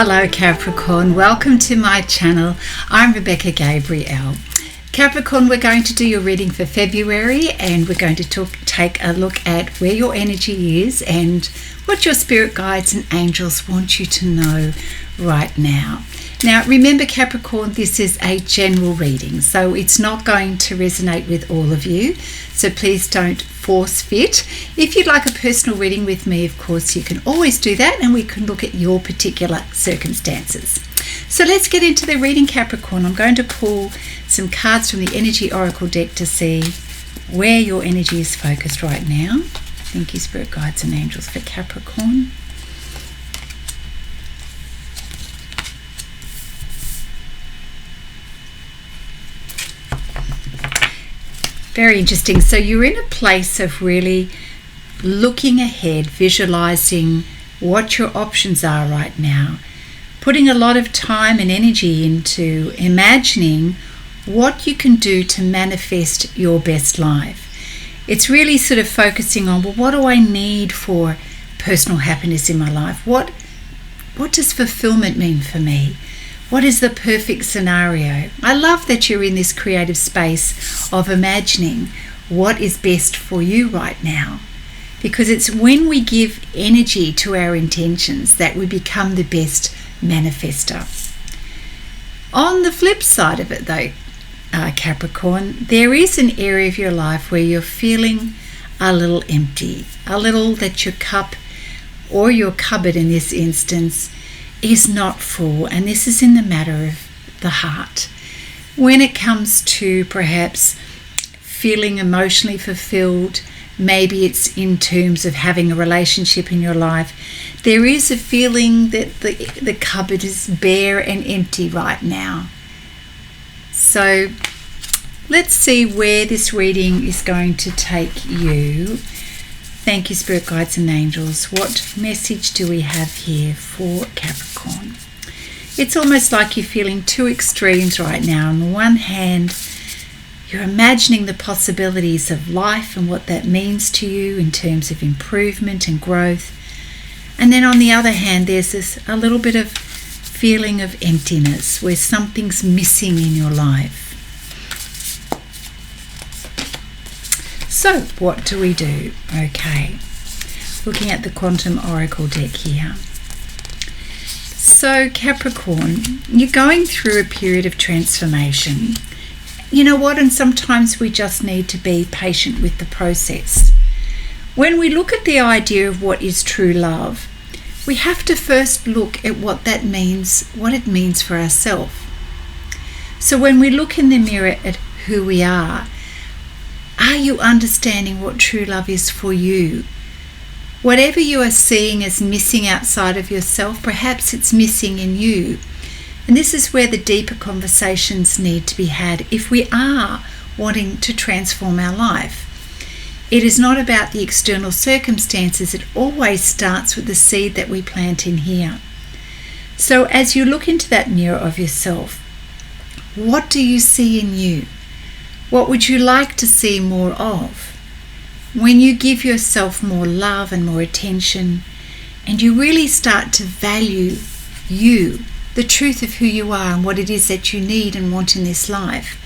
Hello Capricorn, welcome to my channel. I'm Rebecca Gabrielle. Capricorn, we're going to do your reading for February, and we're going to take a look at where your energy is and what your spirit guides and angels want you to know right now. Now remember Capricorn, this is a general reading, so it's not going to resonate with all of you, so please don't force fit. If you'd like a personal reading with me, of course you can always do that, and we can look at your particular circumstances. So let's get into the reading, Capricorn. I'm going to pull some cards from the Energy Oracle deck to see where your energy is focused right now. Thank you, Spirit Guides and Angels, for Capricorn. Very interesting. So you're in a place of really looking ahead, visualizing what your options are right now, putting a lot of time and energy into imagining what you can do to manifest your best life. It's really sort of focusing on, well, what do I need for personal happiness in my life? What does fulfillment mean for me? What is the perfect scenario? I love that you're in this creative space of imagining what is best for you right now, because it's when we give energy to our intentions that we become the best manifester. On the flip side of it though, Capricorn, there is an area of your life where you're feeling a little empty, a little that your cup or your cupboard in this instance is not full, and this is in the matter of the heart. When it comes to perhaps feeling emotionally fulfilled, maybe it's in terms of having a relationship in your life, there is a feeling that the cupboard is bare and empty right now. So let's see where this reading is going to take you. Thank you, Spirit Guides and Angels. What message do we have here for Capricorn? It's almost like you're feeling two extremes right now. On the one hand, you're imagining the possibilities of life and what that means to you in terms of improvement and growth. And then on the other hand, there's a little bit of feeling of emptiness where something's missing in your life. So what do we do? Okay, looking at the Quantum Oracle deck here. So Capricorn, you're going through a period of transformation. You know what? And sometimes we just need to be patient with the process. When we look at the idea of what is true love, we have to first look at what that means, what it means for ourselves. So when we look in the mirror at who we are you understanding what true love is for you? Whatever you are seeing as missing outside of yourself, perhaps it's missing in you. And this is where the deeper conversations need to be had if we are wanting to transform our life. It is not about the external circumstances. It always starts with the seed that we plant in here. So as you look into that mirror of yourself, what do you see in you? What would you like to see more of? When you give yourself more love and more attention, and you really start to value you, the truth of who you are and what it is that you need and want in this life,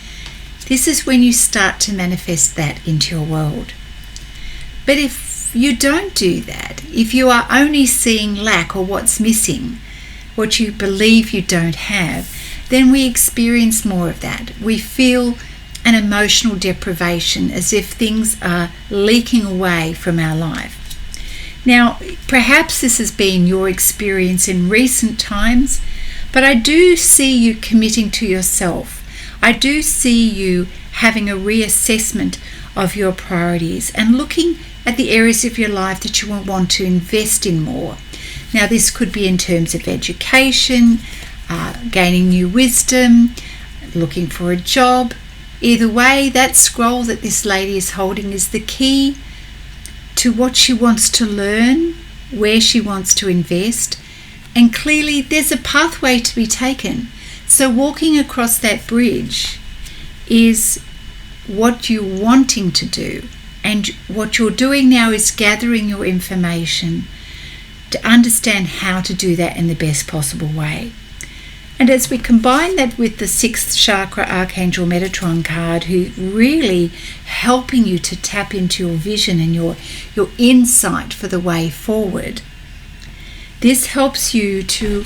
this is when you start to manifest that into your world. But if you don't do that, if you are only seeing lack or what's missing, what you believe you don't have, then we experience more of that. We feel an emotional deprivation, as if things are leaking away from our life. Now, perhaps this has been your experience in recent times, but I do see you committing to yourself. I do see you having a reassessment of your priorities and looking at the areas of your life that you will want to invest in more. Now, this could be in terms of education, gaining new wisdom, looking for a job. Either way, that scroll that this lady is holding is the key to what she wants to learn, where she wants to invest, and clearly there's a pathway to be taken. So walking across that bridge is what you're wanting to do, and what you're doing now is gathering your information, to understand how to do that in the best possible way. And as we combine that with the 6th chakra Archangel Metatron card, who really helping you to tap into your vision and your insight for the way forward, this helps you to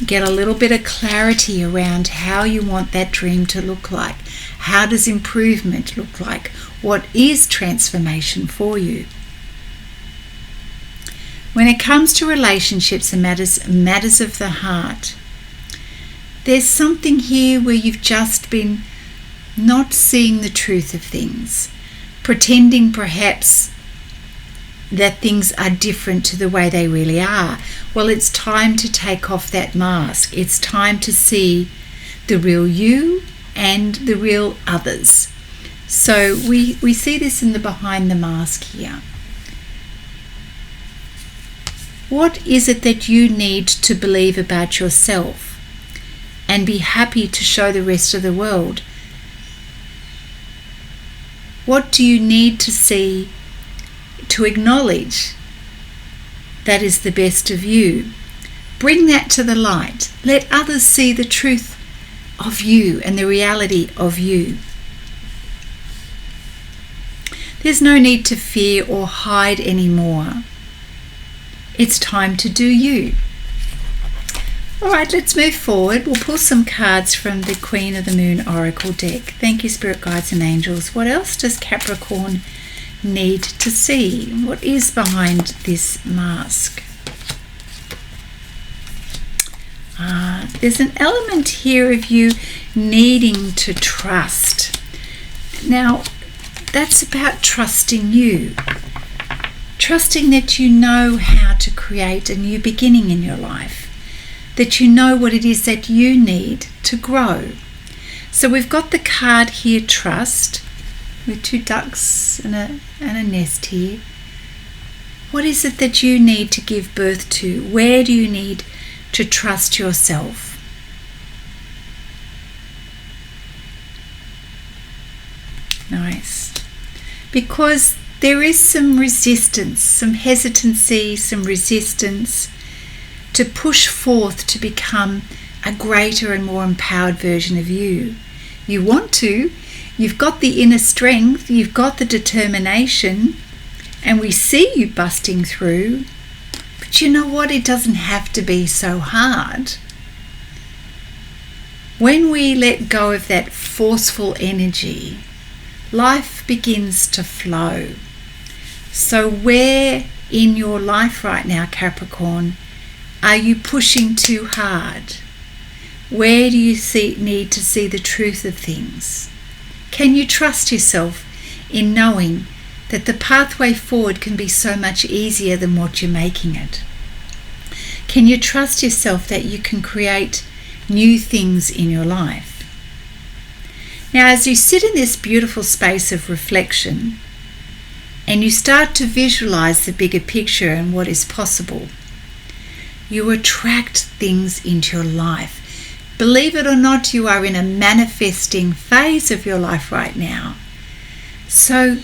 get a little bit of clarity around how you want that dream to look like. How does improvement look like? What is transformation for you? When it comes to relationships and matters of the heart, there's something here where you've just been not seeing the truth of things, pretending perhaps that things are different to the way they really are. Well, it's time to take off that mask. It's time to see the real you and the real others. So we see this in the behind the mask here. What is it that you need to believe about yourself and be happy to show the rest of the world? What do you need to see to acknowledge that is the best of you? Bring that to the light. Let others see the truth of you and the reality of you. There's no need to fear or hide anymore. It's time to do you. All right, let's move forward. We'll pull some cards from the Queen of the Moon Oracle deck. Thank you, Spirit Guides and Angels. What else does Capricorn need to see? What is behind this mask? There's an element here of you needing to trust. Now, that's about trusting you. Trusting that you know how to create a new beginning in your life. That you know what it is that you need to grow. So we've got the card here, trust, with 2 ducks and a nest here. What is it that you need to give birth to? Where do you need to trust yourself? Nice. Because there is some resistance, some hesitancy, some resistance to push forth to become a greater and more empowered version of you. You want to, you've got the inner strength, you've got the determination, and we see you busting through, but you know what? It doesn't have to be so hard. When we let go of that forceful energy, life begins to flow. So where in your life right now, Capricorn, are you pushing too hard? Where do you need to see the truth of things? Can you trust yourself in knowing that the pathway forward can be so much easier than what you're making it? Can you trust yourself that you can create new things in your life? Now, as you sit in this beautiful space of reflection and you start to visualize the bigger picture and what is possible, you attract things into your life. Believe it or not, you are in a manifesting phase of your life right now. So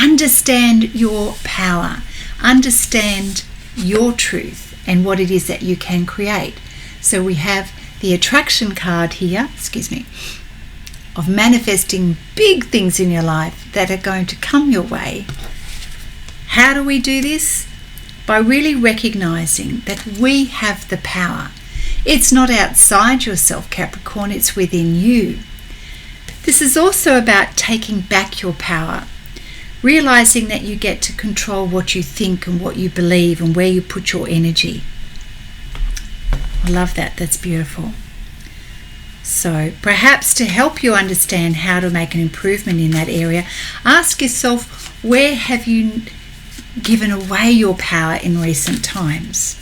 understand your power, understand your truth and what it is that you can create. So we have the attraction card here, of manifesting big things in your life that are going to come your way. How do we do this? By really recognizing that we have the power. It's not outside yourself, Capricorn, it's within you. This is also about taking back your power, realizing that you get to control what you think and what you believe and where you put your energy. I love that, that's beautiful. So perhaps to help you understand how to make an improvement in that area, ask yourself, where have you given away your power in recent times?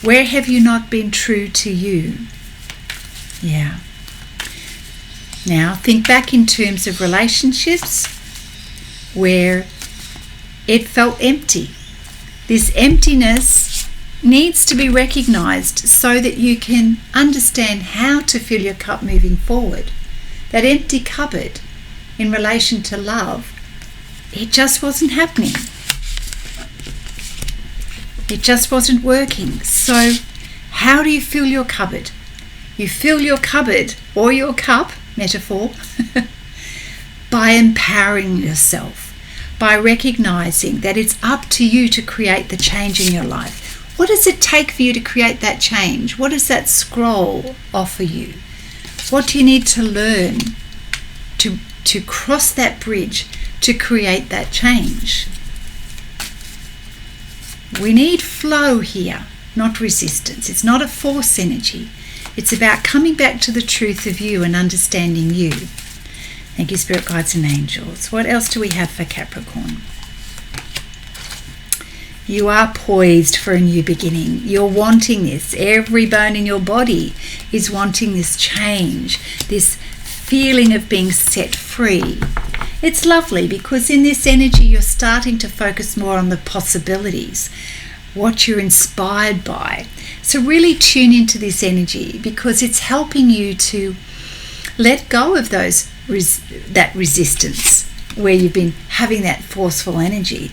Where have you not been true to you? Yeah. Now think back in terms of relationships where it felt empty. This emptiness needs to be recognized so that you can understand how to fill your cup moving forward. That empty cupboard in relation to love, it just wasn't happening. It just wasn't working. So how do you fill your cupboard? You fill your cupboard or your cup, metaphor, by empowering yourself, by recognizing that it's up to you to create the change in your life. What does it take for you to create that change? What does that scroll offer you? What do you need to learn to cross that bridge to create that change? We need flow here, not resistance. It's not a force energy. It's about coming back to the truth of you and understanding you. Thank you, Spirit Guides and Angels. What else do we have for Capricorn? You are poised for a new beginning. You're wanting this. Every bone in your body is wanting this change, this feeling of being set free. It's lovely because in this energy you're starting to focus more on the possibilities, what you're inspired by. So really tune into this energy because it's helping you to let go of that resistance where you've been having that forceful energy.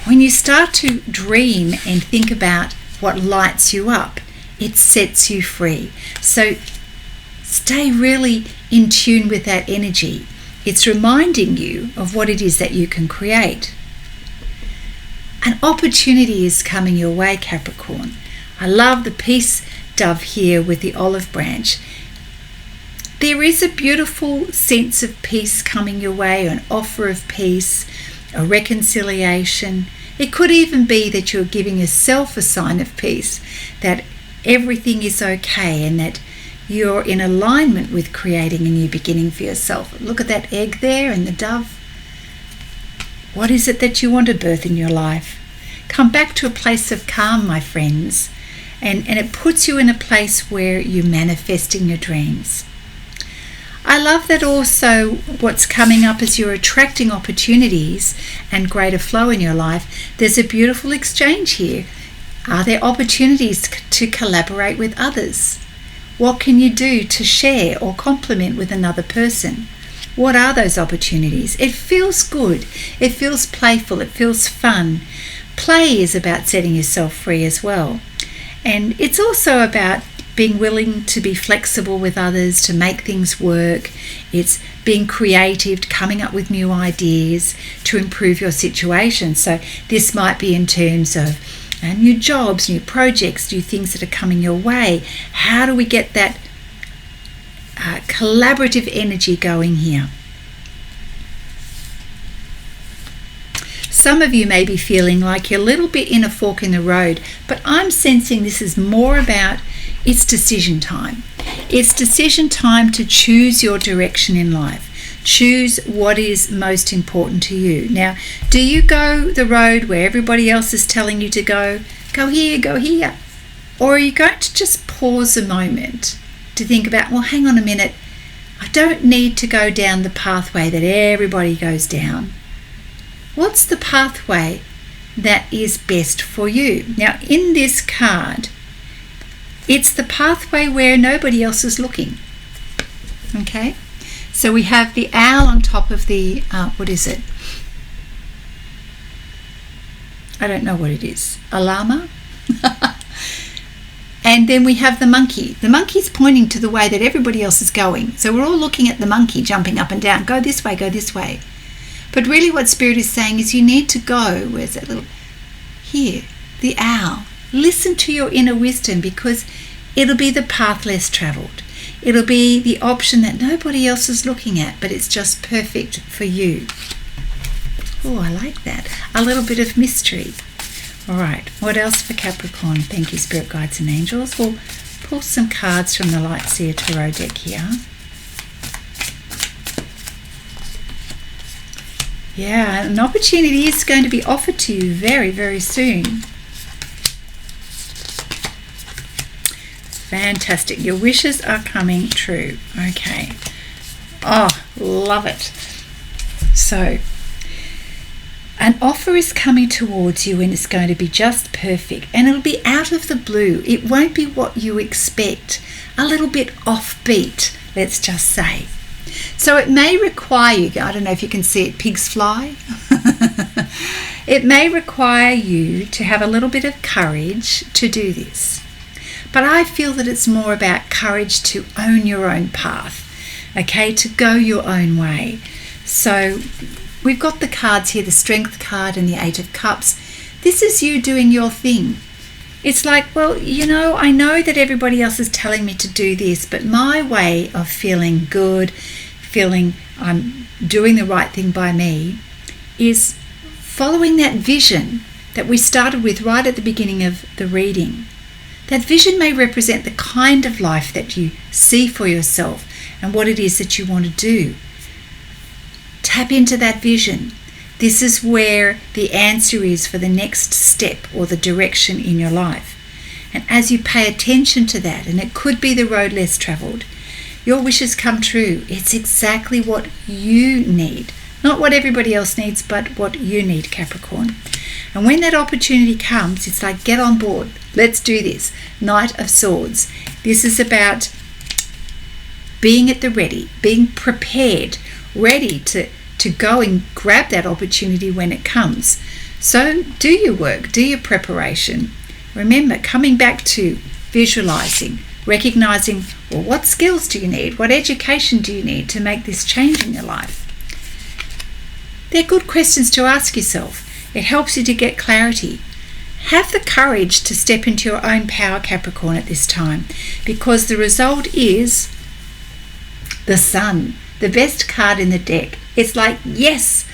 When you start to dream and think about what lights you up, it sets you free. So stay really in tune with that energy. It's reminding you of what it is that you can create. An opportunity is coming your way, Capricorn. I love the peace dove here with the olive branch. There is a beautiful sense of peace coming your way, an offer of peace, a reconciliation. It could even be that you're giving yourself a sign of peace, that everything is okay and that you're in alignment with creating a new beginning for yourself. Look at that egg there and the dove. What is it that you want to birth in your life? Come back to a place of calm, my friends, and it puts you in a place where you're manifesting your dreams. I love that also what's coming up as you're attracting opportunities and greater flow in your life. There's a beautiful exchange here. Are there opportunities to collaborate with others? What can you do to share or complement with another person? What are those opportunities? It feels good. It feels playful. It feels fun. Play is about setting yourself free as well. And it's also about being willing to be flexible with others, to make things work. It's being creative, coming up with new ideas to improve your situation. So this might be in terms of new jobs, new projects, new things that are coming your way. How do we get that collaborative energy going here? Some of you may be feeling like you're a little bit in a fork in the road, but I'm sensing this is more about it's decision time. It's decision time to choose your direction in life. Choose what is most important to you. Now, do you go the road where everybody else is telling you to go? Go here, go here. Or are you going to just pause a moment to think about, well, hang on a minute. I don't need to go down the pathway that everybody goes down. What's the pathway that is best for you? Now, in this card, it's the pathway where nobody else is looking. Okay? So we have the owl on top of the, what is it? I don't know what it is. A llama? And then we have the monkey. The monkey's pointing to the way that everybody else is going. So we're all looking at the monkey jumping up and down. Go this way, go this way. But really what Spirit is saying is you need to go, where's that little, here, the owl. Listen to your inner wisdom because it'll be the path less travelled. It'll be the option that nobody else is looking at, but it's just perfect for you. Oh, I like that. A little bit of mystery. All right, what else for Capricorn? Thank you, Spirit Guides and Angels. We'll pull some cards from the Light Seer Tarot deck here. Yeah, an opportunity is going to be offered to you very, very soon. Fantastic. Your wishes are coming true. Okay. Oh, love it. So, an offer is coming towards you and it's going to be just perfect. And it'll be out of the blue. It won't be what you expect. A little bit offbeat, let's just say. So it may require you, I don't know if you can see it, pigs fly. It may require you to have a little bit of courage to do this. But I feel that it's more about courage to own your own path, okay, to go your own way. So we've got the cards here, the Strength card and the Eight of Cups. This is you doing your thing. It's like, well, I know that everybody else is telling me to do this, but my way of feeling good, feeling I'm doing the right thing by me, is following that vision that we started with right at the beginning of the reading. That vision may represent the kind of life that you see for yourself and what it is that you want to do. Tap into that vision. This is where the answer is for the next step or the direction in your life. And as you pay attention to that, and it could be the road less travelled, your wishes come true. It's exactly what you need. Not what everybody else needs, but what you need, Capricorn. And when that opportunity comes, it's like, get on board. Let's do this. Knight of Swords. This is about being at the ready, being prepared, ready to go and grab that opportunity when it comes. So do your work, do your preparation. Remember, coming back to visualizing, recognizing, well, what skills do you need? What education do you need to make this change in your life? They're good questions to ask yourself. It helps you to get clarity. Have the courage to step into your own power, Capricorn, at this time, because the result is the Sun, the best card in the deck. It's like, yes,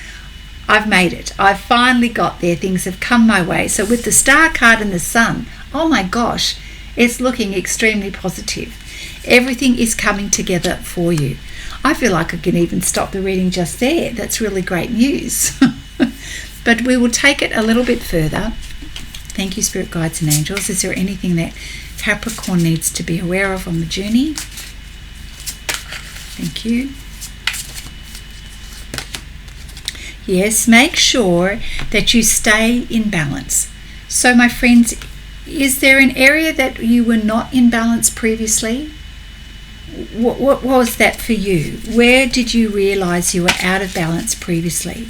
I've made it. I've finally got there. Things have come my way. So with the Star card and the Sun, oh my gosh, it's looking extremely positive. Everything is coming together for you. I feel like I can even stop the reading just there. That's really great news. But we will take it a little bit further. Thank you, Spirit Guides and Angels. Is there anything that Capricorn needs to be aware of on the journey? Thank you. Yes, make sure that you stay in balance. So, my friends, is there an area that you were not in balance previously? What was that for you? Where did you realize you were out of balance previously?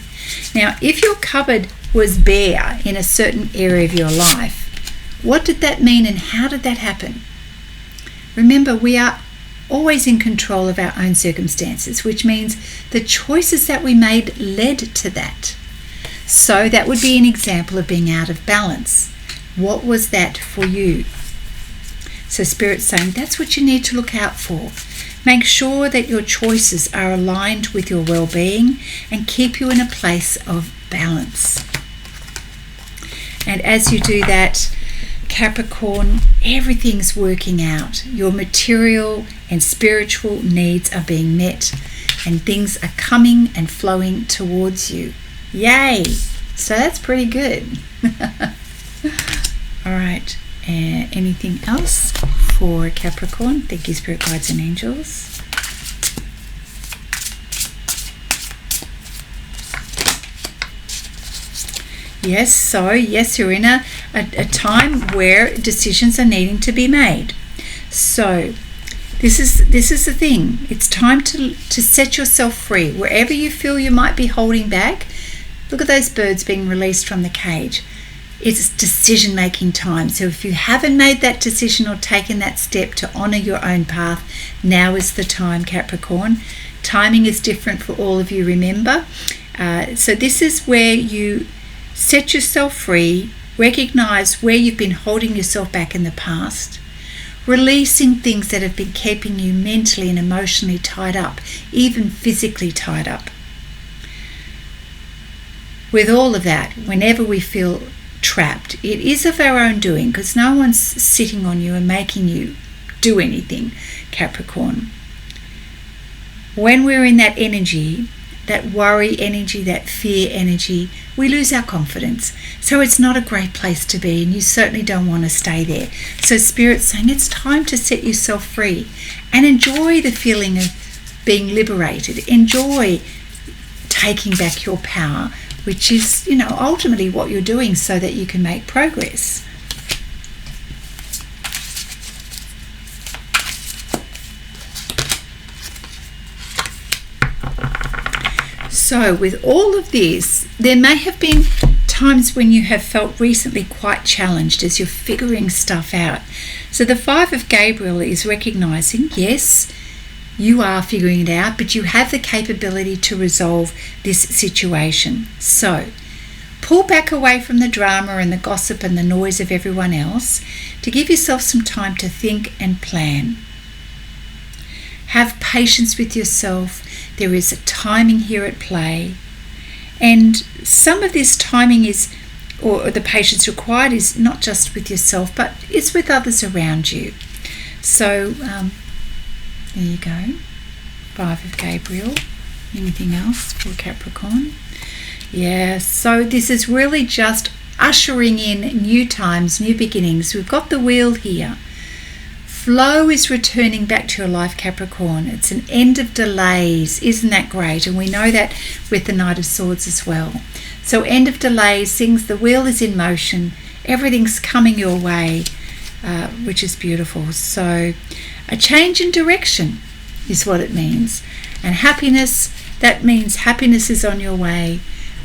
Now, if your cupboard was bare in a certain area of your life, what did that mean and how did that happen? Remember, we are always in control of our own circumstances, which means the choices that we made led to that. So that would be an example of being out of balance. What was that for you? So Spirit's saying that's what you need to look out for. Make sure that your choices are aligned with your well-being and keep you in a place of balance. And as you do that, Capricorn, everything's working out. Your material and spiritual needs are being met and things are coming and flowing towards you. Yay! So that's pretty good. All right. Anything else for Capricorn? Thank you, Spirit Guides and Angels. Yes, you're in a time where decisions are needing to be made. So this is the thing. It's time to set yourself free. Wherever you feel you might be holding back, look at those birds being released from the cage. It's decision-making time. So if you haven't made that decision or taken that step to honour your own path, now is the time, Capricorn. Timing is different for all of you, remember. So this is where you set yourself free, recognise where you've been holding yourself back in the past, releasing things that have been keeping you mentally and emotionally tied up, even physically tied up. With all of that, whenever we feel trapped, it is of our own doing, because no one's sitting on you and making you do anything, Capricorn. When we're in that energy, that worry energy, that fear energy, we lose our confidence. So it's not a great place to be, and you certainly don't want to stay there. So Spirit's saying it's time to set yourself free and enjoy the feeling of being liberated. Enjoy taking back your power, which is, ultimately what you're doing so that you can make progress. So with all of this, there may have been times when you have felt recently quite challenged as you're figuring stuff out. So the 5 of Gabrielle is recognizing, yes, you are figuring it out, but you have the capability to resolve this situation. So pull back away from the drama and the gossip and the noise of everyone else to give yourself some time to think and plan. Have patience with yourself. There is a timing here at play. And some of this timing is, or the patience required is not just with yourself, but it's with others around you. So, there you go. 5 of Gabrielle. Anything else for Capricorn? Yeah, so this is really just ushering in new times, new beginnings. We've got the wheel here. Flow is returning back to your life, Capricorn. It's an end of delays. Isn't that great? And we know that with the Knight of Swords as well. So end of delays, things, the wheel is in motion. Everything's coming your way, which is beautiful. So a change in direction is what it means. And happiness, that means happiness is on your way,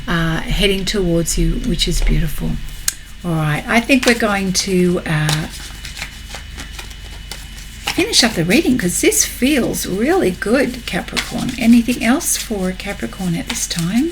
heading towards you, which is beautiful. All right, I think we're going to finish up the reading because this feels really good, Capricorn. Anything else for Capricorn at this time?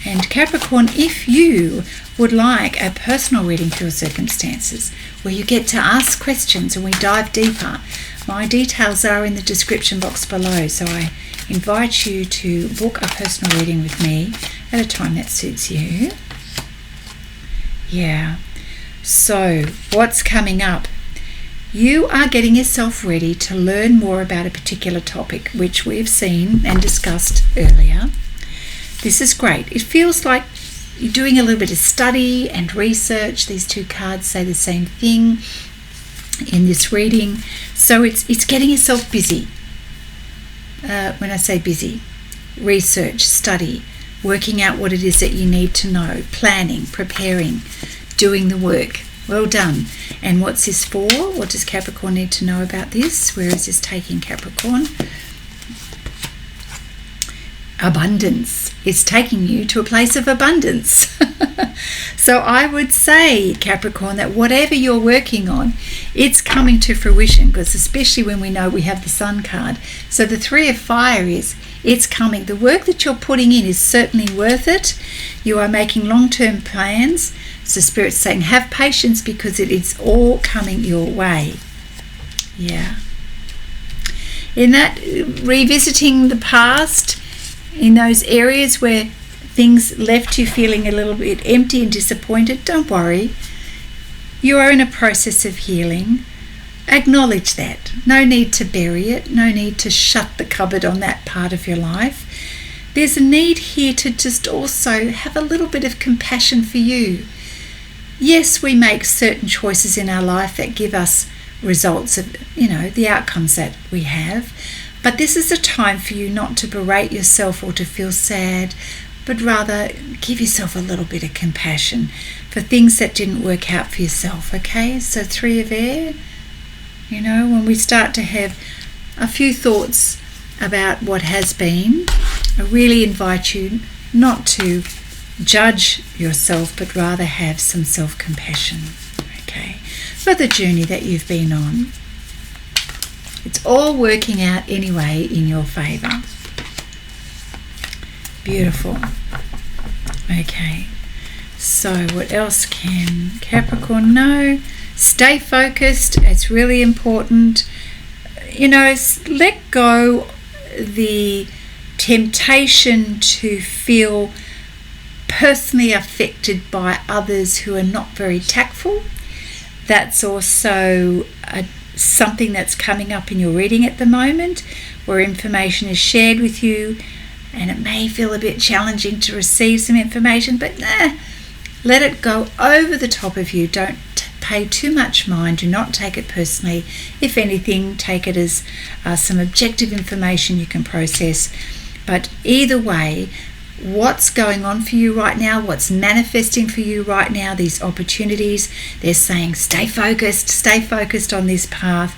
And Capricorn, if you would like a personal reading for your circumstances where you get to ask questions and we dive deeper, my details are in the description box below. So I invite you to book a personal reading with me at a time that suits you. Yeah. So what's coming up? You are getting yourself ready to learn more about a particular topic, which we've seen and discussed earlier. This is great. It feels like you're doing a little bit of study and research. These 2 cards say the same thing in this reading. So it's getting yourself busy. When I say busy, research, study, working out what it is that you need to know, planning, preparing, doing the work. Well done. And what's this for? What does Capricorn need to know about this? Where is this taking Capricorn? Abundance. It's taking you to a place of abundance. So I would say, Capricorn, that whatever you're working on, it's coming to fruition, because especially when we know we have the Sun card. So the 3 of Fire is, it's coming. The work that you're putting in is certainly worth it. You are making long-term plans. So Spirit's saying, have patience because it is all coming your way. Yeah. In that, revisiting the past, in those areas where things left you feeling a little bit empty and disappointed, don't worry. You are in a process of healing. Acknowledge that. No need to bury it. No need to shut the cupboard on that part of your life. There's a need here to just also have a little bit of compassion for you. Yes, we make certain choices in our life that give us results of, the outcomes that we have. But this is a time for you not to berate yourself or to feel sad, but rather give yourself a little bit of compassion for things that didn't work out for yourself, okay? So 3 of Air, when we start to have a few thoughts about what has been, I really invite you not to judge yourself, but rather have some self-compassion, okay, for the journey that you've been on. It's all working out anyway in your favour. Beautiful. Okay, so what else can Capricorn know? Stay focused. It's really important. Let go the temptation to feel personally affected by others who are not very tactful. That's also something that's coming up in your reading at the moment, where information is shared with you and it may feel a bit challenging to receive some information, but let it go over the top of you. Don't pay too much mind. Do not take it personally. If anything, take it as some objective information you can process. But either way, what's going on for you right now, what's manifesting for you right now, these opportunities, they're saying stay focused on this path.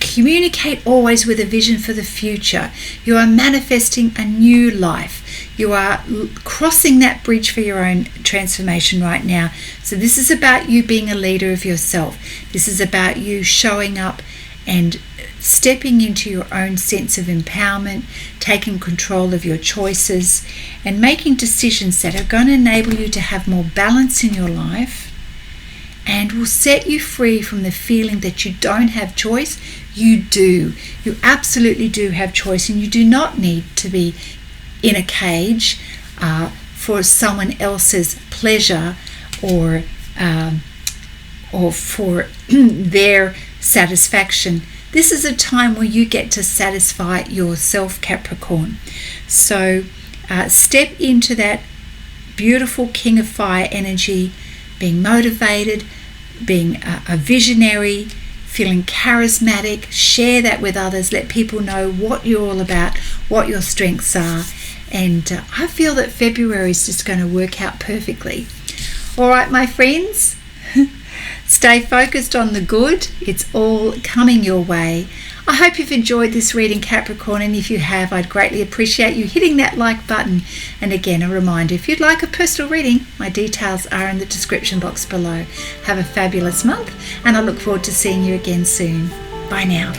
Communicate always with a vision for the future. You are manifesting a new life. You are crossing that bridge for your own transformation right now. So this is about you being a leader of yourself. This is about you showing up and stepping into your own sense of empowerment, taking control of your choices, and making decisions that are going to enable you to have more balance in your life and will set you free from the feeling that you don't have choice. You do. You absolutely do have choice, and you do not need to be in a cage for someone else's pleasure or for their satisfaction. This is a time where you get to satisfy yourself, Capricorn. So step into that beautiful King of Fire energy, being motivated, being a visionary, feeling charismatic. Share that with others. Let people know what you're all about, what your strengths are. And I feel that February is just going to work out perfectly. All right, my friends, stay focused on the good. It's all coming your way. I hope you've enjoyed this reading, Capricorn, and if you have, I'd greatly appreciate you hitting that like button. And again, a reminder, if you'd like a personal reading, my details are in the description box below. Have a fabulous month, and I look forward to seeing you again soon. Bye now.